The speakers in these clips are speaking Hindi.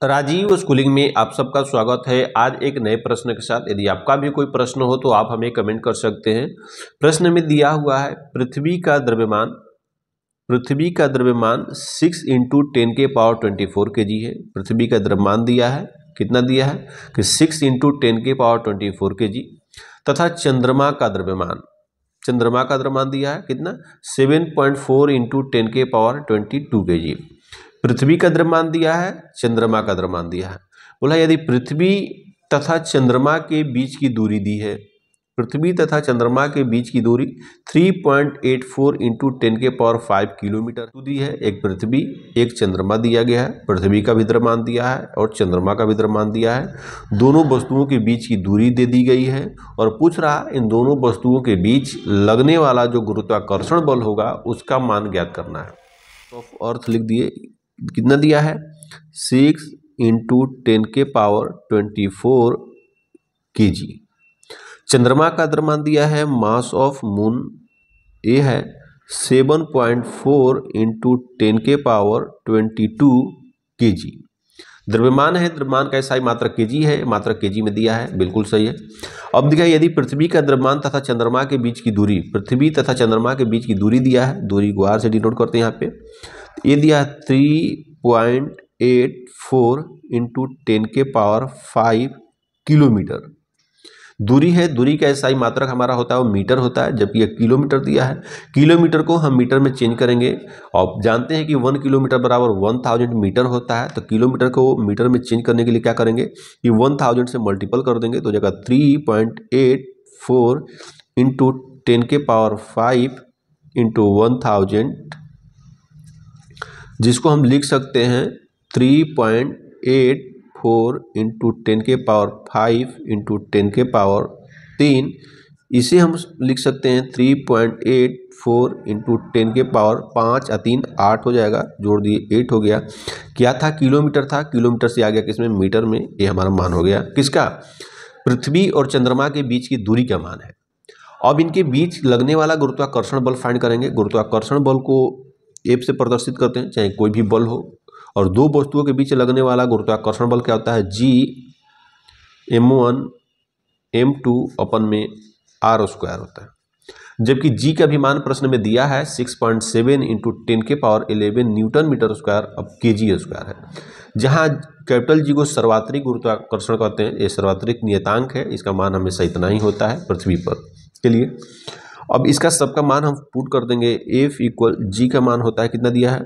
राजीव स्कूलिंग में आप सबका स्वागत है। आज एक नए प्रश्न के साथ। यदि आपका भी कोई प्रश्न हो तो आप हमें कमेंट कर सकते हैं। प्रश्न में दिया हुआ है पृथ्वी का द्रव्यमान 6 इंटू 10⁻24 kg है। पृथ्वी का द्रव्यमान दिया है, कितना दिया है कि 6 इंटू 10⁻24 kg। तथा चंद्रमा का द्रव्यमान दिया है कितना 7.4 इंटू 10⁻22 kg। पृथ्वी का द्रव्यमान दिया है, चंद्रमा का द्रव्यमान दिया है। बोला यदि पृथ्वी तथा चंद्रमा के बीच की दूरी दी है, पृथ्वी तथा चंद्रमा के बीच की दूरी 3.84 इंटू 10⁻5 किलोमीटर दी है। एक पृथ्वी एक चंद्रमा दिया गया है, पृथ्वी का भी द्रव्यमान दिया है और चंद्रमा का भी द्रव्यमान दिया है। दोनों वस्तुओं के बीच की दूरी दे दी गई है और पूछ रहा इन दोनों वस्तुओं के बीच लगने वाला जो गुरुत्वाकर्षण बल होगा उसका मान ज्ञात करना है। तो अर्थ लिख दिए, कितना दिया है 6 इंटू 10⁻24 kg। चंद्रमा का द्रव्यमान दिया है मास ऑफ मून ये है 7.4 इंटू 10⁻22 kg। द्रव्यमान है, द्रव्यमान का SI मात्रक kg है, मात्रक kg में दिया है, बिल्कुल सही है। अब दिया यदि पृथ्वी का द्रव्यमान तथा चंद्रमा के बीच की दूरी, पृथ्वी तथा चंद्रमा के बीच की दूरी दिया है, दूरी को R से डिनोट करते हैं यहाँ पे। ये दिया 3.84 इंटू 10⁻5 किलोमीटर दूरी है। दूरी का SI मात्रक हमारा होता है वो मीटर होता है, जबकि ये किलोमीटर दिया है। किलोमीटर को हम मीटर में चेंज करेंगे और जानते हैं कि 1 किलोमीटर बराबर 1000 मीटर होता है। तो किलोमीटर को मीटर में चेंज करने के लिए क्या करेंगे कि 1000 से मल्टीपल कर देंगे तो जगह 3.84 इंटू 10⁻5 इंटू 1000, जिसको हम लिख सकते हैं 3.84 इंटू 10⁻5 इंटू 10⁻3। इसे हम लिख सकते हैं 3.84 इंटू 10⁻5 3 8 हो जाएगा, जोड़ दिए 8 हो गया। क्या था किलोमीटर था, किलोमीटर से आ गया किसमें मीटर में। ये हमारा मान हो गया किसका, पृथ्वी और चंद्रमा के बीच की दूरी का मान है। अब इनके बीच लगने वाला गुरुत्वाकर्षण बल फाइंड करेंगे। गुरुत्वाकर्षण बल को F से प्रदर्शित करते हैं, चाहे कोई भी बल हो। और दो वस्तुओं के बीच लगने वाला गुरुत्वाकर्षण बल क्या होता है G m1 m2 अपन में r² होता है। जबकि G का भी मान प्रश्न में दिया है 6.7 इंटू 10⁻11 न्यूटन मीटर स्क्वायर, अब kg² है। जहाँ कैपिटल G को सर्वात्रिक गुरुत्वाकर्षण कहते हैं, ये सर्वात्रिक नियतांक है, इसका मान हमेशा इतना ही होता है पृथ्वी पर के लिए। अब इसका सबका मान हम पुट कर देंगे। F इक्वल G का मान होता है कितना दिया है,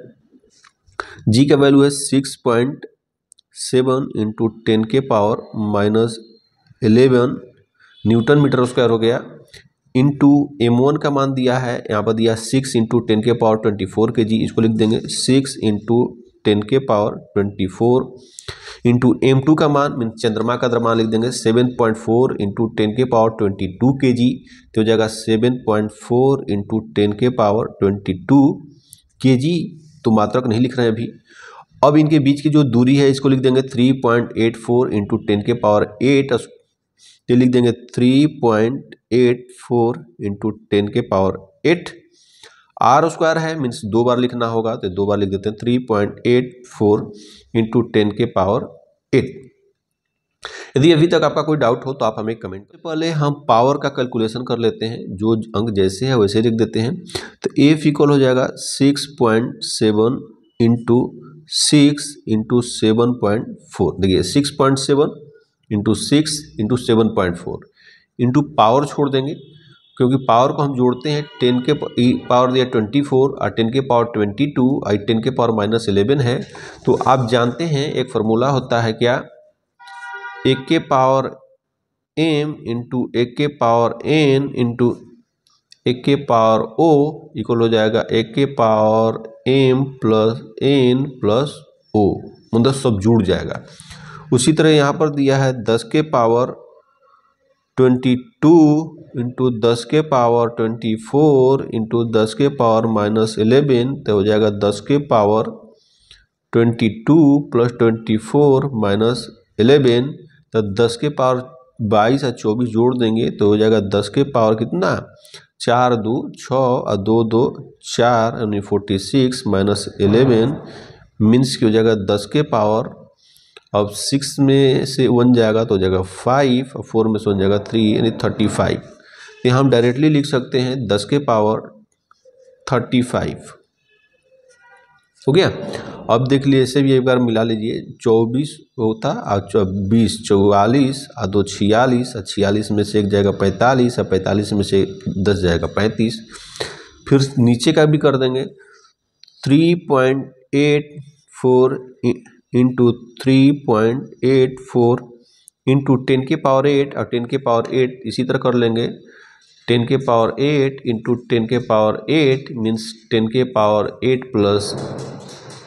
G का वैल्यू है 6.7 इंटू 10⁻11 न्यूटन मीटर स्क्वायर हो गया। इंटू m1 का मान दिया है, यहाँ पर दिया 6 इंटू 10⁻24 kg, इसको लिख देंगे 6 इंटू 10⁻24 इंटू m2 का मान मीन चंद्रमा का द्रव्यमान लिख देंगे 7.4 इंटू 10⁻22 kg, तो हो जाएगा 7.4 इंटू 10⁻22 kg। तो मात्रक नहीं लिख रहे हैं अभी। अब इनके बीच की जो दूरी है इसको लिख देंगे 3.84 इंटू 10⁸, तो लिख देंगे 3.84 इंटू 10⁸। r² है मीन्स 2 बार लिखना होगा, तो 2 बार लिख देते हैं 3.84 इंटू 10⁸। यदि अभी तक आपका कोई डाउट हो तो आप हमें कमेंट करें। पहले हम पावर का कैलकुलेशन कर लेते हैं, जो अंक जैसे है वैसे लिख देते हैं। तो F इक्वल हो जाएगा 6.7 इंटू 6 इंटू 7.4। देखिए 6.7 इंटू 6 इंटू 7.4 इंटू पावर छोड़ देंगे, क्योंकि पावर को हम जोड़ते हैं 10 के पावर दिया 24 और 10⁻22 और 10⁻−11 है। तो आप जानते हैं एक फार्मूला होता है क्या, 1 के पावर m इंटू 1 के पावर n इंटू 1 के पावर o इक्वल हो जाएगा 1 के power m plus n plus o, मतलब सब जुड़ जाएगा। उसी तरह यहाँ पर दिया है 10 के पावर 22 इंटू 10 के पावर 24 इंटू 10 के पावर -11, तो हो जाएगा 10 के पावर 22 प्लस 24 माइनस 11, तो 10 के पावर 22 और 24 जोड़ देंगे तो हो जाएगा 10 के पावर कितना 4 2 6 और 2 2 4 यानी 46 माइनस 11 मीन्स की हो जाएगा 10 के पावर अब 6 में से 1 जाएगा तो हो जाएगा 5 और 4 में से 1 जाएगा 3 यानी 35। तो हम डायरेक्टली लिख सकते हैं 10 के पावर 35 हो गया। अब देख लीजिए इसे भी एक बार मिला लीजिए, 24 होता और 20 44 और 2 46 और 46 में से 1 जाएगा 45 और 45 में से 10 जाएगा 35। फिर नीचे का भी कर देंगे 3.84 इंटू 3.84 इंटू 10 के पावर 8 और 10 के पावर 8 इसी तरह कर लेंगे 10 के पावर 8 इंटू 10 के पावर 8 मीन्स 10 के पावर 8 प्लस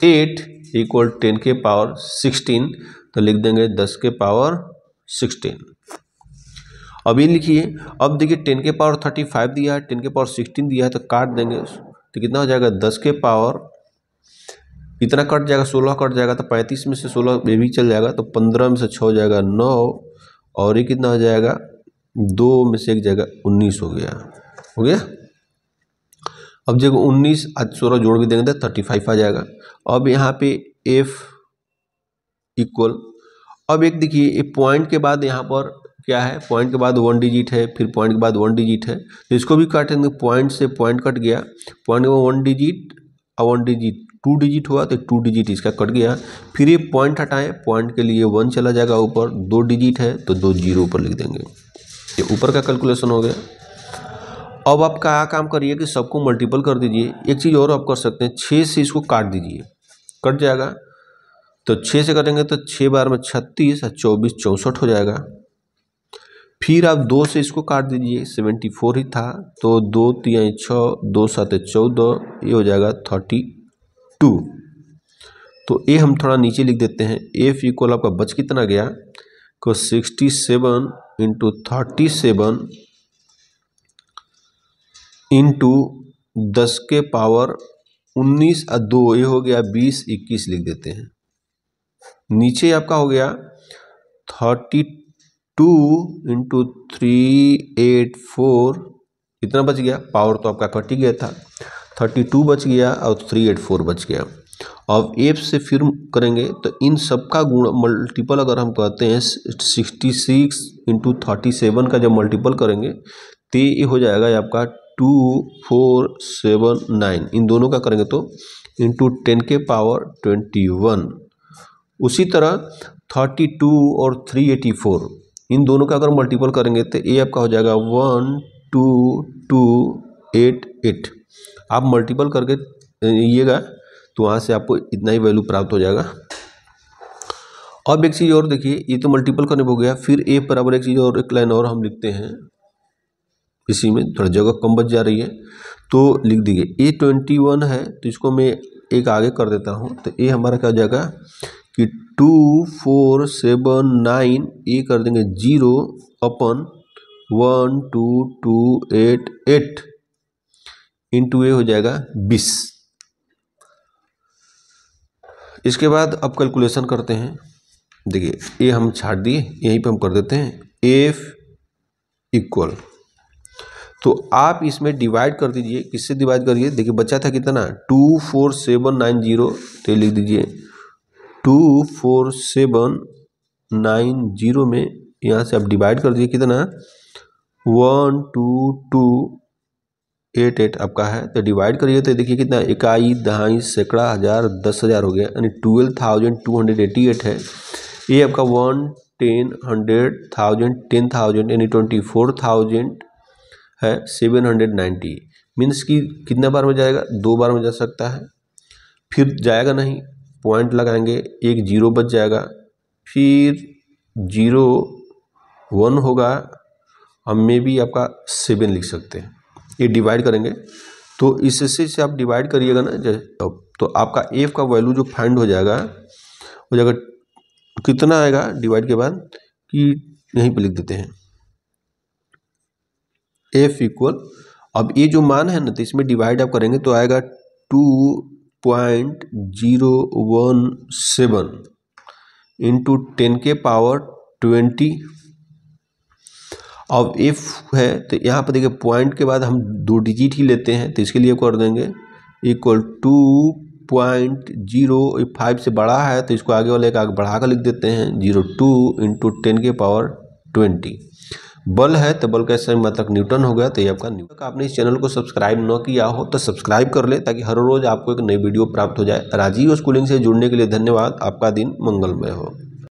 8 इक्वल 10 के पावर 16। तो लिख देंगे 10 के पावर 16। अब ये लिखिए, अब देखिए 10 के पावर 35 दिया है, 10 के पावर 16 दिया है, तो काट देंगे तो कितना हो जाएगा 10 के पावर इतना कट जाएगा 16 कट जाएगा तो 35 में से 16 ये भी चल जाएगा तो 15 में से 6 हो जाएगा 9 और ये कितना हो जाएगा 2 में से 1 जाएगा 19 हो गया। अब जब 19 आज 16 जोड़ भी देंगे तो 35 आ जाएगा। अब यहाँ पे f इक्वल, अब एक देखिए पॉइंट के बाद यहाँ पर क्या है, पॉइंट के बाद 1 डिजिट है, फिर पॉइंट के बाद 1 डिजिट है, तो इसको भी काटेंगे। पॉइंट से पॉइंट कट गया, पॉइंट में 1 डिजिट और 1 डिजिट 2 डिजिट हुआ तो 2 डिजिट इसका कट गया। फिर ये पॉइंट हटाएं, पॉइंट के लिए 1 चला जाएगा ऊपर, 2 डिजिट है तो 2 जीरो ऊपर लिख देंगे। ये ऊपर का कैलकुलेशन हो गया। अब आप क्या काम करिए कि सबको मल्टीपल कर दीजिए। एक चीज़ और आप कर सकते हैं, 6 से इसको काट दीजिए, कट जाएगा। तो 6 से करेंगे तो 6 बार में 36 और 24 64 हो जाएगा। फिर आप 2 से इसको काट दीजिए, 74 ही था, तो 2 3 6 2 7 14 ये हो जाएगा 32। तो ये हम थोड़ा नीचे लिख देते हैं। एफ इक्वल आपका बच कितना गया को 67 इंटू 37 इंटू 10 के पावर 19 और 2 ये हो गया 20 21 लिख देते हैं। नीचे आपका हो गया 32 इंटू 384 इतना बच गया, पावर तो आपका कट ही गया था, 32 बच गया और 384 बच गया। अब एफ से फिर करेंगे तो इन सब का गुण मल्टीपल अगर हम कहते हैं 66 इंटू 37 का जब मल्टीपल करेंगे तो ये हो जाएगा आपका 2479। इन दोनों का करेंगे तो इंटू 10 के पावर 21। उसी तरह 32 और 384 इन दोनों का अगर मल्टीपल करेंगे तो ये आपका हो जाएगा 12288। आप मल्टीपल करके यिएगा तो वहाँ से आपको इतना ही वैल्यू प्राप्त हो जाएगा। अब एक चीज़ और देखिए, ये तो मल्टीपल करने हो गया, फिर ए बराबर एक चीज़ और एक लाइन और हम लिखते हैं, इसी में थोड़ा जगह कम बच जा रही है तो लिख दीजिए A21 है तो इसको मैं एक आगे कर देता हूँ। तो ए हमारा क्या हो जाएगा कि 2479 ये कर देंगे 0 अपन 12288 इंटू ए हो जाएगा 20। इसके बाद अब कैलकुलेशन करते हैं। देखिए ये हम छाट दिए, यहीं पे हम कर देते हैं एफ इक्वल, तो आप इसमें डिवाइड कर दीजिए। किससे डिवाइड करिए, देखिए बचा था कितना 24790, तो लिख दीजिए 24790 में यहाँ से आप डिवाइड कर दीजिए कितना 12288 आपका है, तो डिवाइड करिए तो देखिए कितना इकाई दहाई सैकड़ा हज़ार 10,000 हो गया, यानी 12,288 है। ये आपका 1 10 100,000 10,000 यानी 24,000 है 790। मीन्स कि कितना बार में जाएगा, 2 बार में जा सकता है। फिर जाएगा नहीं, पॉइंट लगाएंगे, एक जीरो बच जाएगा, फिर 0 1 होगा, हम में भी आपका 7 लिख सकते हैं। ये डिवाइड करेंगे तो इससे से आप डिवाइड करिएगा ना तो आपका एफ का वैल्यू जो फाइंड हो जाएगा कितना आएगा डिवाइड के बाद, कि यहीं पे लिख देते हैं एफ इक्वल, अब ये जो मान है ना तो इसमें डिवाइड आप करेंगे तो आएगा 2.017 इंटू 10 के पावर 20। अब एफ है तो यहाँ पर देखिए पॉइंट के बाद हम 2 डिजिट ही लेते हैं, तो इसके लिए कर देंगे इक्वल 2 0.05 से बड़ा है तो इसको आगे वाले का आगे बढ़ा कर लिख देते हैं 0.2 इंटू 10 के पावर 20। बल है तो बल का सही मतलब न्यूटन हो गया। तो ये आपका न्यूटन। आपने इस चैनल को सब्सक्राइब न किया हो तो सब्सक्राइब कर ले ताकि हर रोज आपको एक नई वीडियो प्राप्त हो जाए। राजीव स्कूलिंग से जुड़ने के लिए धन्यवाद। आपका दिन मंगलमय हो।